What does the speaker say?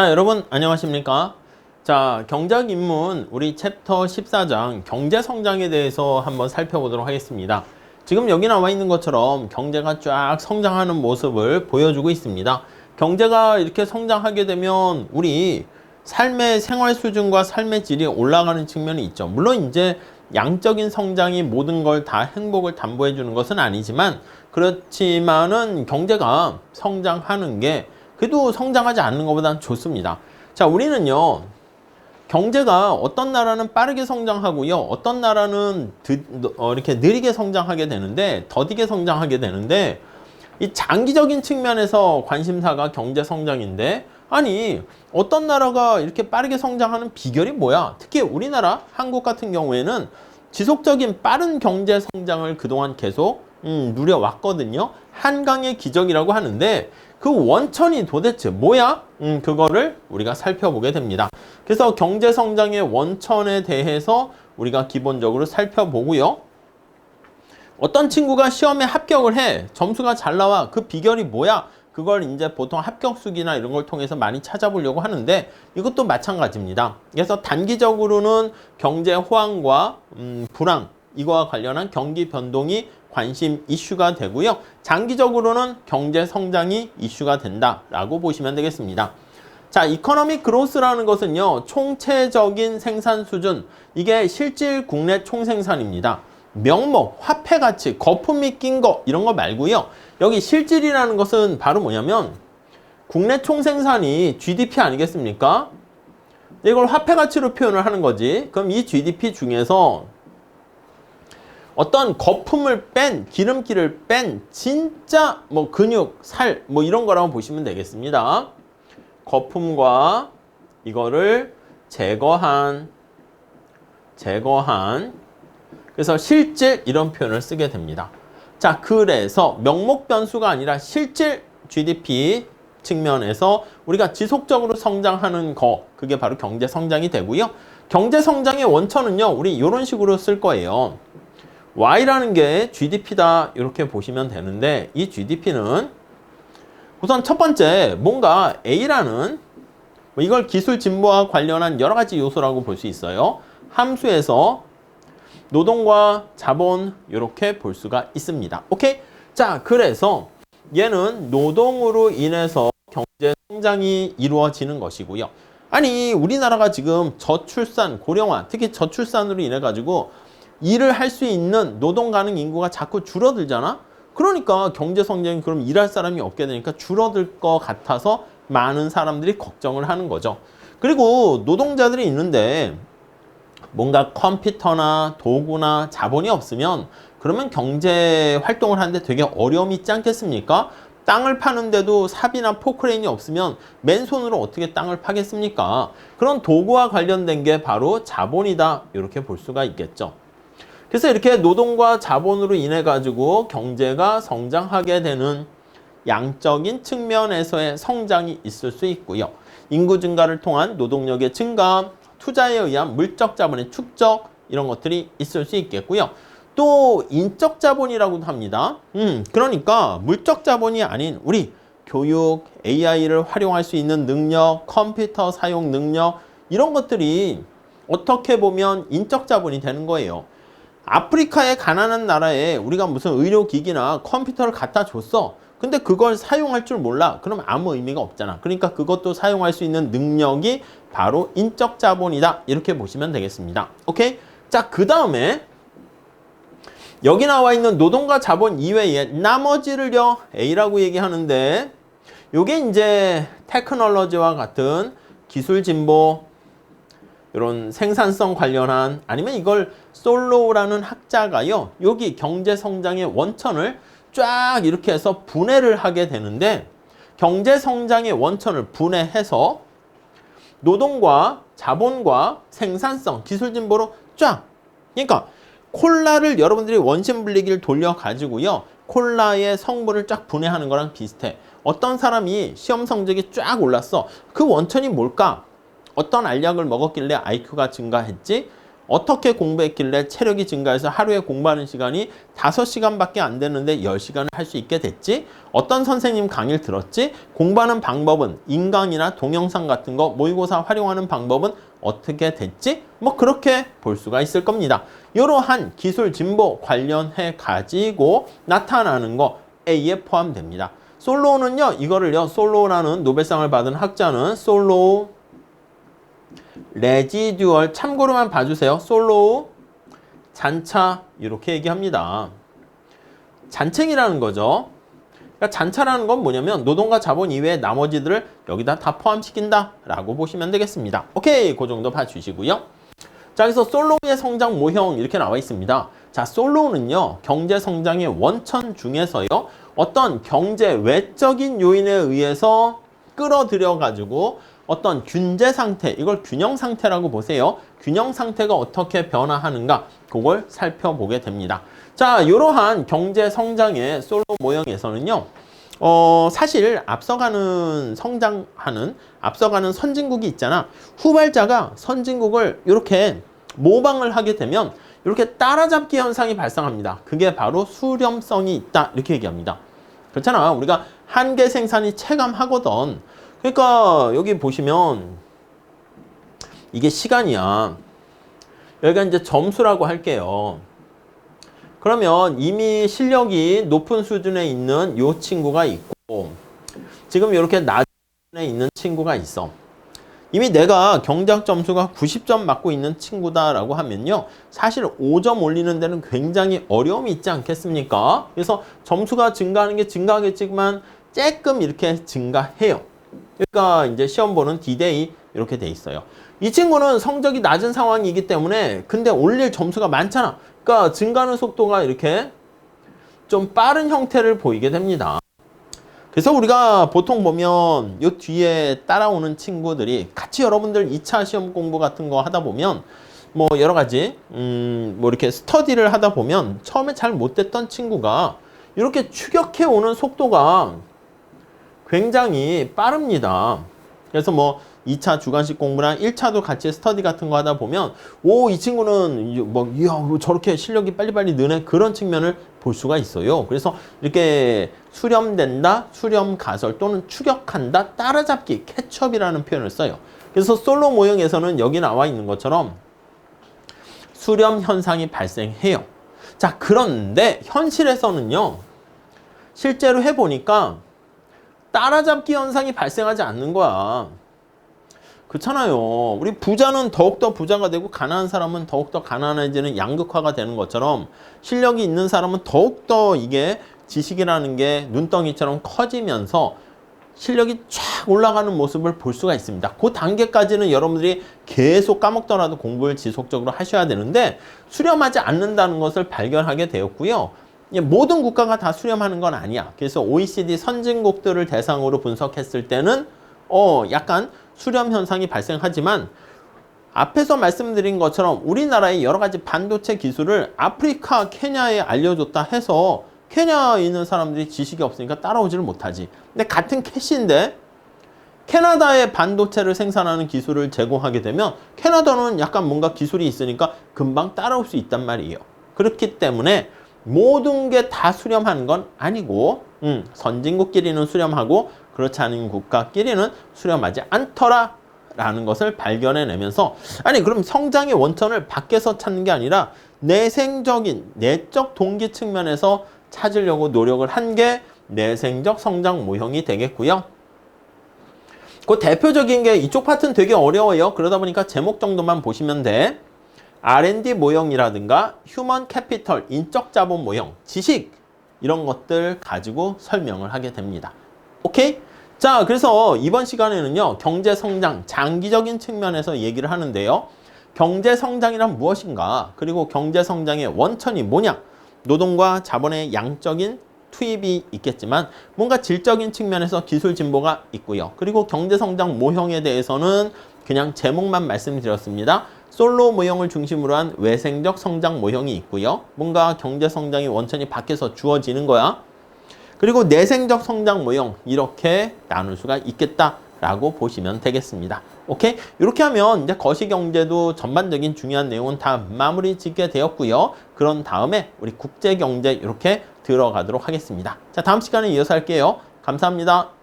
자, 여러분 안녕하십니까? 자, 경제학 입문 우리 챕터 14장 경제 성장에 대해서 한번 살펴보도록 하겠습니다. 지금 여기 나와 있는 것처럼 경제가 쫙 성장하는 모습을 보여주고 있습니다. 경제가 이렇게 성장하게 되면 우리 삶의 생활 수준과 삶의 질이 올라가는 측면이 있죠. 물론 이제 양적인 성장이 모든 걸 다 행복을 담보해 주는 것은 아니지만, 그렇지만은 경제가 성장하는 게 그래도 성장하지 않는 것보다는 좋습니다. 자, 우리는요, 경제가 어떤 나라는 빠르게 성장하고요, 어떤 나라는 이렇게 느리게 성장하게 되는데, 더디게 성장하게 되는데, 이 장기적인 측면에서 관심사가 경제 성장인데, 아니, 어떤 나라가 이렇게 빠르게 성장하는 비결이 뭐야? 특히 우리나라, 한국 같은 경우에는 지속적인 빠른 경제 성장을 그동안 계속 누려왔거든요. 한강의 기적이라고 하는데, 그 원천이 도대체 뭐야? 그거를 우리가 살펴보게 됩니다. 그래서 경제 성장의 원천에 대해서 우리가 기본적으로 살펴보고요. 어떤 친구가 시험에 합격을 해, 점수가 잘 나와, 그 비결이 뭐야? 그걸 이제 보통 합격수기나 이런 걸 통해서 많이 찾아보려고 하는데, 이것도 마찬가지입니다. 그래서 단기적으로는 경제 호황과 불황, 이거와 관련한 경기 변동이 관심 이슈가 되고요. 장기적으로는 경제 성장이 이슈가 된다라고 보시면 되겠습니다. 자, 이코노믹 그로스라는 것은요, 총체적인 생산 수준, 이게 실질 국내 총생산입니다. 명목, 화폐 가치, 거품이 낀 거, 이런 거 말고요. 여기 실질이라는 것은 바로 뭐냐면 국내 총생산이 GDP 아니겠습니까? 이걸 화폐 가치로 표현을 하는 거지. 그럼 이 GDP 중에서 어떤 거품을 뺀, 기름기를 뺀 진짜 뭐 근육, 살 뭐 이런 거라고 보시면 되겠습니다. 거품과 이거를 제거한 그래서 실질 이런 표현을 쓰게 됩니다. 자, 그래서 명목 변수가 아니라 실질 GDP 측면에서 우리가 지속적으로 성장하는 거, 그게 바로 경제 성장이 되고요. 경제 성장의 원천은요, 우리 이런 식으로 쓸 거예요. Y라는 게 GDP다 이렇게 보시면 되는데, 이 GDP는 우선 첫 번째 뭔가 A라는 이걸 기술 진보와 관련한 여러 가지 요소라고 볼 수 있어요. 함수에서 노동과 자본 이렇게 볼 수가 있습니다. 오케이? 자, 그래서 얘는 노동으로 인해서 경제 성장이 이루어지는 것이고요. 아니, 우리나라가 지금 저출산, 고령화, 특히 저출산으로 인해 가지고 일을 할 수 있는 노동 가능 인구가 자꾸 줄어들잖아? 그러니까 경제 성장이 그럼 일할 사람이 없게 되니까 줄어들 것 같아서 많은 사람들이 걱정을 하는 거죠. 그리고 노동자들이 있는데 뭔가 컴퓨터나 도구나 자본이 없으면 그러면 경제 활동을 하는데 되게 어려움이 있지 않겠습니까? 땅을 파는데도 삽이나 포크레인이 없으면 맨손으로 어떻게 땅을 파겠습니까? 그런 도구와 관련된 게 바로 자본이다, 이렇게 볼 수가 있겠죠. 그래서 이렇게 노동과 자본으로 인해 가지고 경제가 성장하게 되는 양적인 측면에서의 성장이 있을 수 있고요. 인구 증가를 통한 노동력의 증가, 투자에 의한 물적 자본의 축적, 이런 것들이 있을 수 있겠고요. 또 인적 자본이라고도 합니다. 그러니까 물적 자본이 아닌 우리 교육, AI를 활용할 수 있는 능력, 컴퓨터 사용 능력, 이런 것들이 어떻게 보면 인적 자본이 되는 거예요. 아프리카의 가난한 나라에 우리가 무슨 의료기기나 컴퓨터를 갖다 줬어. 근데 그걸 사용할 줄 몰라. 그럼 아무 의미가 없잖아. 그러니까 그것도 사용할 수 있는 능력이 바로 인적 자본이다, 이렇게 보시면 되겠습니다. 오케이? 자, 그 다음에 여기 나와 있는 노동과 자본 이외에 나머지를요, A라고 얘기하는데, 요게 이제 테크놀로지와 같은 기술 진보, 이런 생산성 관련한, 아니면 이걸 솔로우라는 학자가요, 여기 경제 성장의 원천을 쫙 이렇게 해서 분해를 하게 되는데, 경제 성장의 원천을 분해해서 노동과 자본과 생산성, 기술 진보로 쫙, 그러니까 콜라를 여러분들이 원심 분리기를 돌려 가지고요, 콜라의 성분을 쫙 분해하는 거랑 비슷해. 어떤 사람이 시험 성적이 쫙 올랐어. 그 원천이 뭘까? 어떤 알약을 먹었길래 IQ가 증가했지? 어떻게 공부했길래 체력이 증가해서 하루에 공부하는 시간이 5시간밖에 안 되는데 10시간을 할 수 있게 됐지? 어떤 선생님 강의를 들었지? 공부하는 방법은 인강이나 동영상 같은 거 모의고사 활용하는 방법은 어떻게 됐지? 뭐 그렇게 볼 수가 있을 겁니다. 이러한 기술 진보 관련해 가지고 나타나는 거 A에 포함됩니다. 솔로우는요, 이거를요, 솔로우라는 노벨상을 받은 학자는 솔로우 레지듀얼, 참고로만 봐주세요. 솔로우 잔차 이렇게 얘기합니다. 잔챙이라는 거죠. 그러니까 잔차라는 건 뭐냐면 노동과 자본 이외의 나머지들을 여기다 다 포함시킨다 라고 보시면 되겠습니다. 오케이, 그 정도 봐주시고요. 자, 그래서 솔로우의 성장 모형 이렇게 나와 있습니다. 자, 솔로우는요, 경제 성장의 원천 중에서요, 어떤 경제 외적인 요인에 의해서 끌어들여 가지고 어떤 균제 상태, 이걸 균형 상태라고 보세요. 균형 상태가 어떻게 변화하는가, 그걸 살펴보게 됩니다. 자, 이러한 경제 성장의 솔로 모형에서는요, 사실 앞서가는 선진국이 있잖아. 후발자가 선진국을 이렇게 모방을 하게 되면 이렇게 따라잡기 현상이 발생합니다. 그게 바로 수렴성이 있다, 이렇게 얘기합니다. 그렇잖아. 우리가 한계 생산이 체감하거든. 그러니까 여기 보시면 이게 시간이야. 여기가 이제 점수라고 할게요. 그러면 이미 실력이 높은 수준에 있는 이 친구가 있고, 지금 이렇게 낮은 수준에 있는 친구가 있어. 이미 내가 경제학 점수가 90점 맞고 있는 친구다라고 하면요, 사실 5점 올리는 데는 굉장히 어려움이 있지 않겠습니까? 그래서 점수가 증가하는 게 증가하겠지만 조금 이렇게 증가해요. 그러니까 이제 시험 보는 D-Day 이렇게 돼 있어요. 이 친구는 성적이 낮은 상황이기 때문에 근데 올릴 점수가 많잖아. 그러니까 증가하는 속도가 이렇게 좀 빠른 형태를 보이게 됩니다. 그래서 우리가 보통 보면 이 뒤에 따라오는 친구들이 같이 여러분들 2차 시험 공부 같은 거 하다 보면 뭐 여러 가지 뭐 이렇게 스터디를 하다 보면 처음에 잘 못됐던 친구가 이렇게 추격해 오는 속도가 굉장히 빠릅니다. 그래서 뭐 2차 주관식 공부랑 1차도 같이 스터디 같은 거 하다 보면 이 친구는 뭐 이야 저렇게 실력이 빨리빨리 느네, 그런 측면을 볼 수가 있어요. 그래서 이렇게 수렴된다, 수렴 가설 또는 추격한다, 따라잡기, 캐첩이라는 표현을 써요. 그래서 솔로 모형에서는 여기 나와 있는 것처럼 수렴 현상이 발생해요. 자, 그런데 현실에서는요, 실제로 해보니까 따라잡기 현상이 발생하지 않는 거야. 그렇잖아요. 우리 부자는 더욱더 부자가 되고 가난한 사람은 더욱더 가난해지는 양극화가 되는 것처럼 실력이 있는 사람은 더욱더 이게 지식이라는 게 눈덩이처럼 커지면서 실력이 쫙 올라가는 모습을 볼 수가 있습니다. 그 단계까지는 여러분들이 계속 까먹더라도 공부를 지속적으로 하셔야 되는데 수렴하지 않는다는 것을 발견하게 되었고요. 모든 국가가 다 수렴하는 건 아니야. 그래서 OECD 선진국들을 대상으로 분석했을 때는 약간 수렴 현상이 발생하지만 앞에서 말씀드린 것처럼 우리나라의 여러 가지 반도체 기술을 아프리카, 케냐에 알려줬다 해서 케냐에 있는 사람들이 지식이 없으니까 따라오지를 못하지. 근데 같은 캐시인데 캐나다에 반도체를 생산하는 기술을 제공하게 되면 캐나다는 약간 뭔가 기술이 있으니까 금방 따라올 수 있단 말이에요. 그렇기 때문에 모든 게 다 수렴하는 건 아니고 선진국끼리는 수렴하고 그렇지 않은 국가끼리는 수렴하지 않더라 라는 것을 발견해내면서, 아니 그럼 성장의 원천을 밖에서 찾는 게 아니라 내생적인 내적 동기 측면에서 찾으려고 노력을 한 게 내생적 성장 모형이 되겠고요. 그 대표적인 게 이쪽 파트는 되게 어려워요. 그러다 보니까 제목 정도만 보시면 돼. R&D 모형이라든가 휴먼 캐피털, 인적 자본 모형, 지식 이런 것들 가지고 설명을 하게 됩니다. 오케이? 자, 그래서 이번 시간에는요, 경제 성장 장기적인 측면에서 얘기를 하는데요. 경제 성장이란 무엇인가? 그리고 경제 성장의 원천이 뭐냐? 노동과 자본의 양적인 투입이 있겠지만 뭔가 질적인 측면에서 기술 진보가 있고요. 그리고 경제 성장 모형에 대해서는 그냥 제목만 말씀드렸습니다. 솔로 모형을 중심으로 한 외생적 성장 모형이 있고요. 뭔가 경제 성장의 원천이 밖에서 주어지는 거야. 그리고 내생적 성장 모형, 이렇게 나눌 수가 있겠다 라고 보시면 되겠습니다. 오케이? 이렇게 하면 이제 거시경제도 전반적인 중요한 내용은 다 마무리 짓게 되었고요. 그런 다음에 우리 국제경제 이렇게 들어가도록 하겠습니다. 자, 다음 시간에 이어서 할게요. 감사합니다.